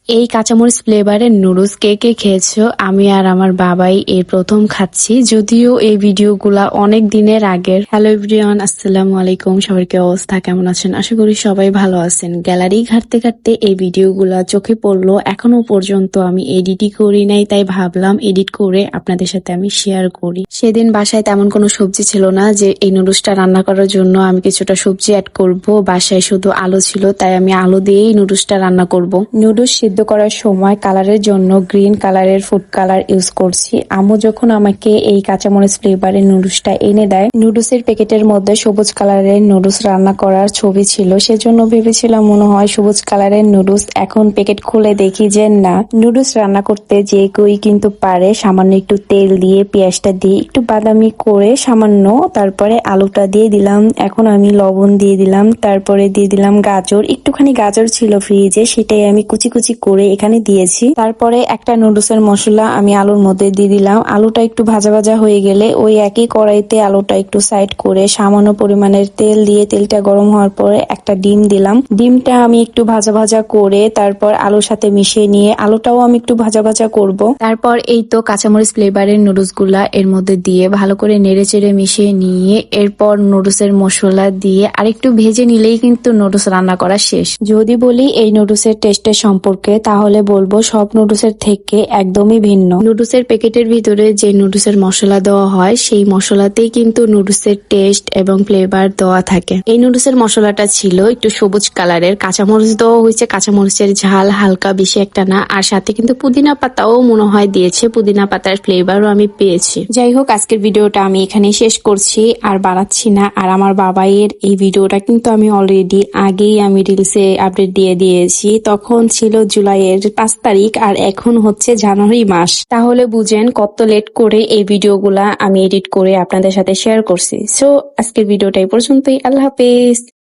এই কাঁচামরিচ ফ্লেভারের নুডলস কে কে খেয়েছো? আমি আর আমার বাবাই এই প্রথম খাচ্ছি, যদিও এই ভিডিওগুলা অনেক দিনের আগের। হ্যালো এভরিওয়ান, আসসালামু আলাইকুম। সবার কি অবস্থা, কেমন আছেন? আশা করি সবাই ভালো আছেন। গ্যালারি ঘাটতে ঘাটতে এই ভিডিওগুলা চোখে পড়লো। এখনো পর্যন্ত আমি এডিটই করি নাই, তাই ভাবলাম এডিট করে আপনাদের সাথে আমি শেয়ার করি। সেদিন বাসায় তেমন কোনো সবজি ছিল না যে এই নুডলসটা রান্না করার জন্য আমি কিছুটা সবজি অ্যাড করব। বাসায় শুধু আলু ছিল, তাই আমি আলু দিয়েই নুডলসটা রান্না করব। নুডলস সিদ্ধ করার সময় কালারের জন্য গ্রিন কালারের ফুড কালার ইউজ করছি। আম্মু যখন আমাকে এই কাঁচামরিচ ফ্লেভারের নুডলসটা এনে দেয়, নুডলসের প্যাকেটের মধ্যে সবুজ কালারের নুডলস রান্না করার ছবি ছিল, সেজন্য ভেবেছিলাম মনে হয় সবুজ কালারের নুডলস। এখন প্যাকেট খুলে দেখি যে না, নুডলস রান্না করতে যে কেউই কিন্তু পারে। সামান্য একটু তেল দিয়ে পেঁয়াজটা দিয়ে একটু বাদামি করে সামান্য, তারপরে আলুটা দিয়ে দিলাম। এখন আমি লবণ দিয়ে দিলাম, তারপরে দিয়ে দিলাম গাজর। একটুখানি গাজর ছিল ফ্রিজে, সেটাই আমি কুচি কুচি করে এখানে দিয়েছি। তারপরে একটা নুডলসের মশলা আমি আলুর মধ্যে দিয়ে দিলাম। আলুটা একটু ভাজা ভাজা হয়ে গেলে ওই একই কড়াইতে আলুটা একটু সাইড করে সামান্য পরিমাণের তেল দিয়ে, তেলটা গরম হওয়ার পরে একটা ডিম দিলাম। ডিমটা আমি একটু ভাজা ভাজা করে তারপর আলুর সাথে মিশিয়ে নিয়ে আলুটাও আমি একটু ভাজা ভাজা করব। তারপর এই তো কাঁচামরিচ ফ্লেভারের নুডলস গুলা এর মধ্যে দিয়ে ভালো করে নেড়ে চেড়ে মিশিয়ে নিয়ে এরপর নুডলসের মশলা দিয়ে আরেকটু ভেজে নিলেই কিন্তু নুডলস রান্না করা শেষ। যদি বলি এই নুডলসের টেস্টের সম্পর্কে, তাহলে বলবো সব নুডলসের থেকে একদমই ভিন্ন। নুডলসের প্যাকেটের ভিতরে যে নুডলসের মশলা দেওয়া হয়, সেই মশলাতেই কিন্তু নুডলসের টেস্ট এবং ফ্লেভার দেওয়া থাকে। এই নুডলসের মশলাটা ছিল একটু সবুজ কালারের, কাঁচামরিচ দেওয়া হয়েছে, কাঁচামরিচের ঝাল হালকা, বেশি একটা না। আর সাথে কিন্তু পুদিনা পাতাও মনে হয় দিয়েছে, পুদিনা পাতার ফ্লেভারও আমি পেয়েছি। যাই হোক, আজকের ভিডিওটা আমি এখানে শেষ করছি, আর বানাচ্ছি না। আর আমার বাবাইয়ের এই ভিডিওটা কিন্তু আমি অলরেডি আগেই আমি রিলসে আপডেট দিয়ে দিয়েছি। তখন ছিল জুলাইয়ের 5 তারিখ আর এখন হচ্ছে জানুয়ারি মাস। তাহলে বুঝেন কত লেট করে এই ভিডিওগুলা আমি এডিট করে আপনাদের সাথে শেয়ার করছি। সো আজকের ভিডিওটা এই পর্যন্তই। আল্লাহ হাফেজ।